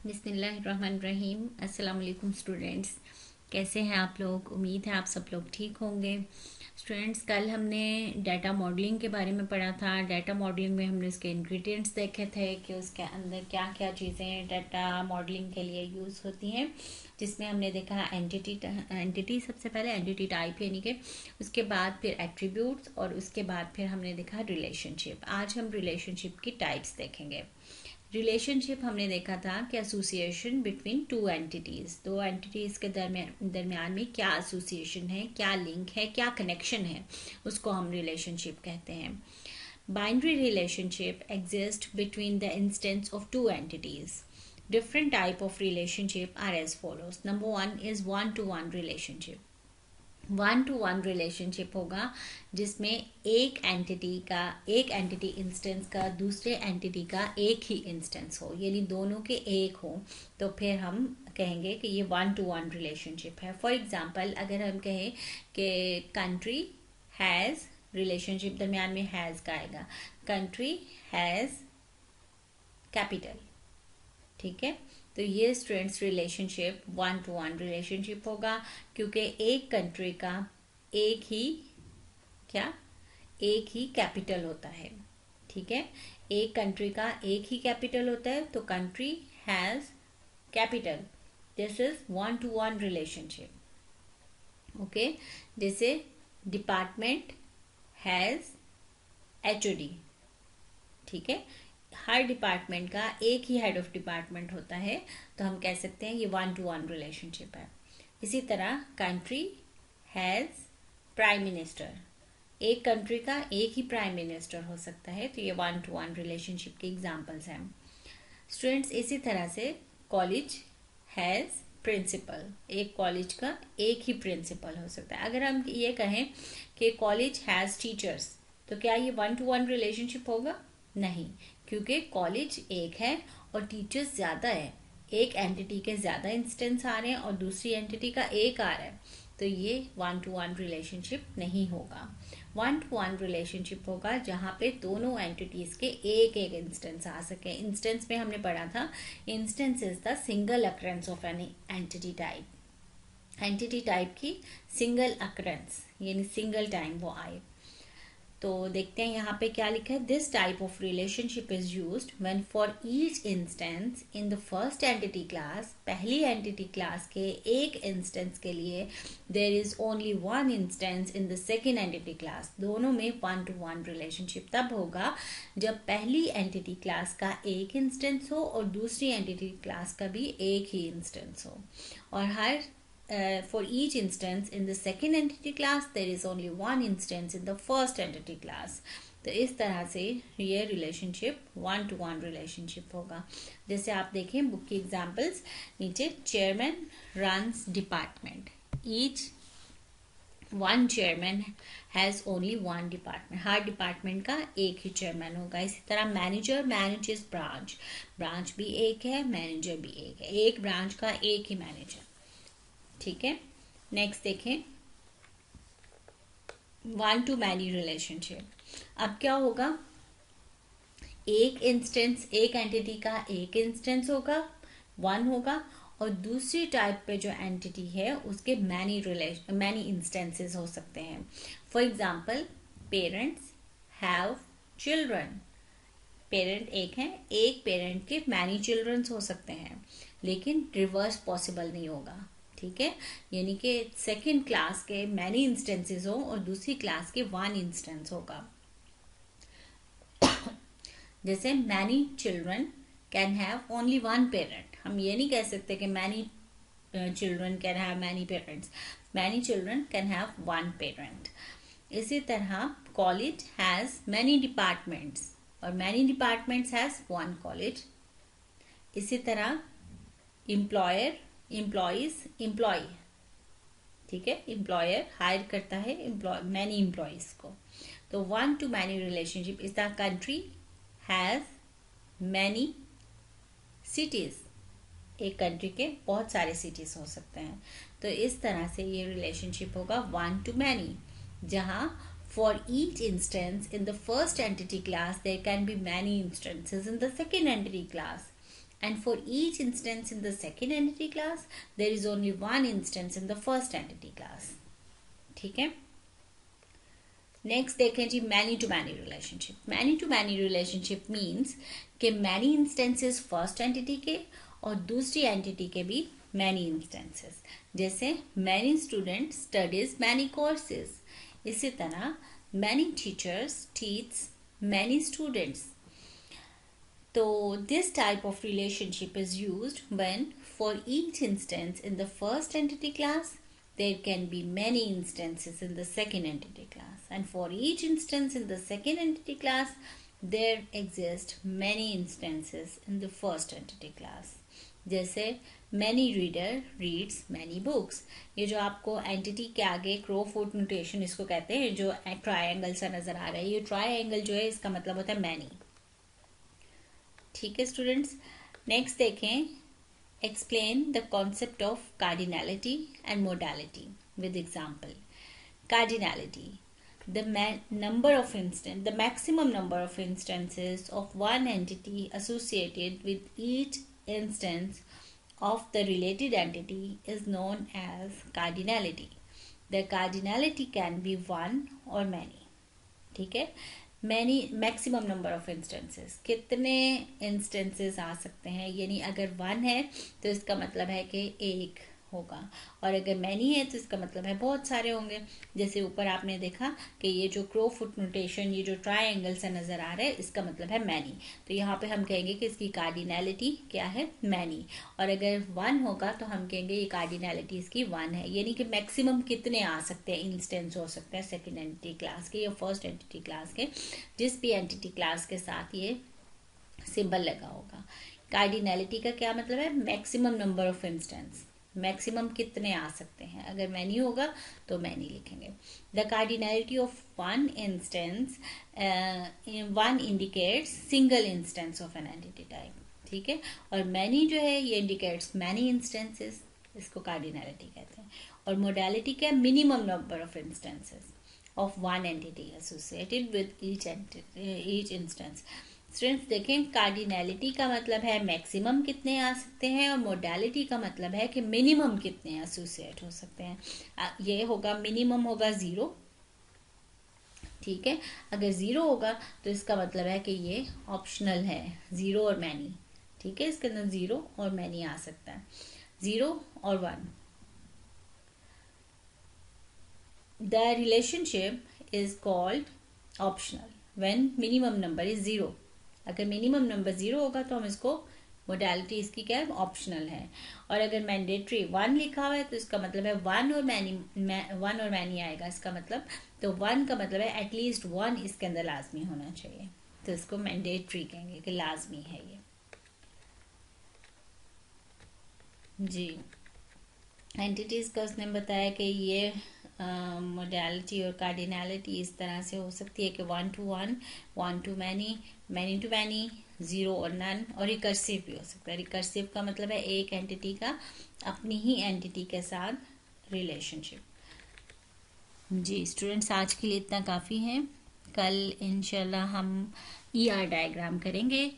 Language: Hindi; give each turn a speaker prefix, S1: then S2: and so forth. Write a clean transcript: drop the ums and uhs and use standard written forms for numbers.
S1: बिस्मिल्लाहिर्रहमानिर्रहीम। अस्सलाम वालेकुम स्टूडेंट्स, कैसे हैं आप लोग? उम्मीद है आप सब लोग ठीक होंगे। स्टूडेंट्स, कल हमने डाटा मॉडलिंग के बारे में पढ़ा था। डाटा मॉडलिंग में हमने उसके इंग्रेडिएंट्स देखे थे कि उसके अंदर क्या क्या चीज़ें डाटा मॉडलिंग के लिए यूज़ होती हैं, जिसमें हमने देखा एंटिटी सबसे पहले एंटिटी टाइप, यानी कि उसके बाद फिर एट्रीब्यूट्स, और उसके बाद फिर हमने देखा रिलेशनशिप। आज हम रिलेशनशिप की टाइप्स देखेंगे। रिलेशनशिप हमने देखा था कि एसोसिएशन बिटवीन टू एंटिटीज, दो एंटिटीज के दरमियान में क्या एसोसिएशन है, क्या लिंक है, क्या कनेक्शन है, उसको हम रिलेशनशिप कहते हैं। Binary relationship exist between the instance of two entities. Different type of relationship are as follows. Number one is one-to-one relationship. One two one relationship होगा जिसमें एक एंटिटी इंस्टेंस का दूसरे एंटिटी का एक ही इंस्टेंस हो, यानी दोनों के एक हो, तो फिर हम कहेंगे कि ये वन टू वन रिलेशनशिप है। फॉर एग्जांपल, अगर हम कहें कि कंट्री हैज़, रिलेशनशिप दरमियान में हैज़ का आएगा, कंट्री हैज़ कैपिटल, ठीक है। तो ये students relationship one two one relationship होगा, क्योंकि एक कंट्री का एक ही कैपिटल होता है, ठीक है। एक कंट्री का एक ही कैपिटल होता है, तो country has capital. This is one two one relationship. Okay, जैसे डिपार्टमेंट हैज एचओडी, ठीक है। हर डिपार्टमेंट का एक ही हेड ऑफ डिपार्टमेंट होता है, तो हम कह सकते हैं ये वन टू वन रिलेशनशिप है। इसी तरह कंट्री हैज प्राइम मिनिस्टर, एक कंट्री का एक ही प्राइम मिनिस्टर हो सकता है, तो ये वन टू वन रिलेशनशिप के एग्जांपल्स हैं। स्टूडेंट्स, इसी तरह से कॉलेज हैज प्रिंसिपल, एक कॉलेज का एक ही प्रिंसिपल हो सकता है। अगर हम ये कहें कि कॉलेज हैज टीचर्स, तो क्या ये वन टू वन रिलेशनशिप होगा? नहीं, क्योंकि कॉलेज एक है और टीचर्स ज्यादा है। एक एंटिटी के ज्यादा इंस्टेंस आ रहे हैं और दूसरी एंटिटी का एक आ रहा है, तो ये वन टू वन रिलेशनशिप नहीं होगा। वन टू वन रिलेशनशिप होगा जहां पे दोनों एंटिटीज के एक एक इंस्टेंस आ सके। इंस्टेंस में हमने पढ़ा था, instance is the single occurrence of any entity type. Entity type की सिंगल अकरेंस, यानी सिंगल टाइम वो आए। तो देखते हैं यहाँ पे क्या लिखा है। This type of relationship is used when for each instance in the first entity class, पहली एंटिटी क्लास के एक इंस्टेंस के लिए there is only one instance in the second entity class. दोनों में वन टू वन रिलेशनशिप तब होगा जब पहली एंटिटी क्लास का एक इंस्टेंस हो और दूसरी एंटिटी क्लास का भी एक ही इंस्टेंस हो, और हर for each instance in the second entity class there is only one instance in the first entity class। तो इस तरह से ये relationship one two one relationship होगा। जैसे आप देखें बुक की एग्जांपल्स नीचे, chairman runs department, each one chairman has only one department, her department का एक ही चेयरमैन होगा। इसी तरह मैनेजर मैनेजेस ब्रांच, ब्रांच भी एक है, मैनेजर भी एक है, एक ब्रांच का एक ही मैनेजर, ठीक है। नेक्स्ट देखें, वन टू मैनी रिलेशनशिप। अब क्या होगा, एक इंस्टेंस, एक एंटिटी का एक इंस्टेंस होगा, वन होगा, और दूसरी टाइप पे जो एंटिटी है उसके मैनी इंस्टेंसेस हो सकते हैं। For example, parents have children, parent एक है, एक पेरेंट के मैनी चिल्ड्रंस हो सकते हैं, लेकिन रिवर्स पॉसिबल नहीं होगा, ठीक है। यानी कि सेकेंड क्लास के मैनी इंस्टेंसेस हो और दूसरी क्लास के वन इंस्टेंस होगा। जैसे many children can have only one parent, हम ये नहीं कह सकते कि many children can have many parents, many children can have one parent. इसी तरह कॉलेज हैज मैनी डिपार्टमेंट्स और many departments has one college. इसी तरह एम्प्लॉयर एम्प्लॉइज एम्प्लॉय, ठीक है, एम्प्लॉयर हायर करता है मैनी एम्प्लॉइज को। तो one to many relationship is the country has many cities, एक कंट्री के बहुत सारे सिटीज हो सकते हैं। तो इस तरह से ये रिलेशनशिप होगा वन टू मैनी, जहां for each instance in the first entity class there can be many instances in the second entity class, and for each instance in the second entity class there is only one instance in the first entity class. ठीक है. नेक्स्ट देखें जी many to many relationship. Many to many relationship means कि मैनी इंस्टेंसेस फर्स्ट एंटिटी के और दूसरी एंटिटी के भी मैनी इंस्टेंसेस. जैसे many student studies many courses. इसी तरह many teachers teach many students. So this type of relationship is used when for each instance in the first entity class there can be many instances in the second entity class, and for each instance in the second entity class there exist many instances in the first entity class. जैसे many reader reads many books. ये जो आपको entity के आगे क्रो फुट नोटेशन इसको कहते हैं, जो ट्रायंगल सा नजर आ रहा है, ये ट्रायंगल जो है इसका मतलब होता है many. ठीक है स्टूडेंट्स. नेक्स्ट देखें explain the concept of cardinality and modality with example. Cardinality, the maximum number of instances of one entity associated with each instance of the related entity is known as cardinality. The cardinality can be one or many. ठीक है. Many maximum number of instances, कितने इंस्टेंसेस आ सकते हैं, यानी अगर वन है तो इसका मतलब है कि एक होगा, और अगर मैनी है तो इसका मतलब है बहुत सारे होंगे. जैसे ऊपर आपने देखा कि ये जो क्रो फुट नोटेशन, ये जो ट्रायंगल सा नजर आ रहा है, इसका मतलब है मैनी. तो यहाँ पे हम कहेंगे कि इसकी कार्डिनैलिटी क्या है, मैनी. और अगर वन होगा तो हम कहेंगे ये कार्डिनैलिटी इसकी वन है. यानी कि मैक्सिमम कितने आ सकते हैं इंस्टेंस हो सकते हैं सेकेंड एंटिटी क्लास के या फर्स्ट एंटिटी क्लास के, जिस भी एंटिटी क्लास के साथ ये सिंबल लगा होगा. कार्डिनैलिटी का क्या मतलब है, maximum number of instance, maximum कितने आ सकते हैं. अगर मैनी होगा तो मैनी लिखेंगे. The cardinality of one instance, one indicates single instance of an entity type. ठीक है. और मैनी जो है ये इंडिकेट्स मैनी इंस्टेंसेस, इसको कार्डिनैलिटी कहते हैं. और मोडालिटी क्या, minimum number of instances of one entity associated with each instance. Students देखें, कार्डिनैलिटी का मतलब है मैक्सिमम कितने आ सकते हैं, और मोडालिटी का मतलब है कि मिनिमम कितने एसोसिएट हो सकते हैं. ये होगा मिनिमम होगा 0. ठीक है. अगर 0 होगा तो इसका मतलब है कि ये ऑप्शनल है, 0 और मैनी. ठीक है. इसके अंदर 0 और मैनी आ सकता है, 0 और 1. The relationship is called optional when minimum number is 0. अगर मिनिमम नंबर 0 होगा तो हम इसको, मोडालिटी इसकी क्या है, ऑप्शनल है. और अगर मैंडेटरी 1 लिखा हुआ है तो इसका मतलब है 1 और मैनी आएगा. इसका मतलब, तो 1 का मतलब है एटलीस्ट 1 इसके अंदर लाजमी होना चाहिए, तो इसको मैंडेटरी कहेंगे कि लाजमी है ये. जी, एंटिटीज का उसने बताया कि ये मोडालिटी और कार्डिनैलिटी इस तरह से हो सकती है कि 1 to 1, 1 to many, many to many, 0 और नन, और रिकर्सिव भी हो सकता है. रिकर्सिव का मतलब है एक एंटिटी का अपनी ही एंटिटी के साथ रिलेशनशिप. जी स्टूडेंट्स, आज के लिए इतना काफ़ी है. कल इंशाल्लाह हम ER डायग्राम करेंगे.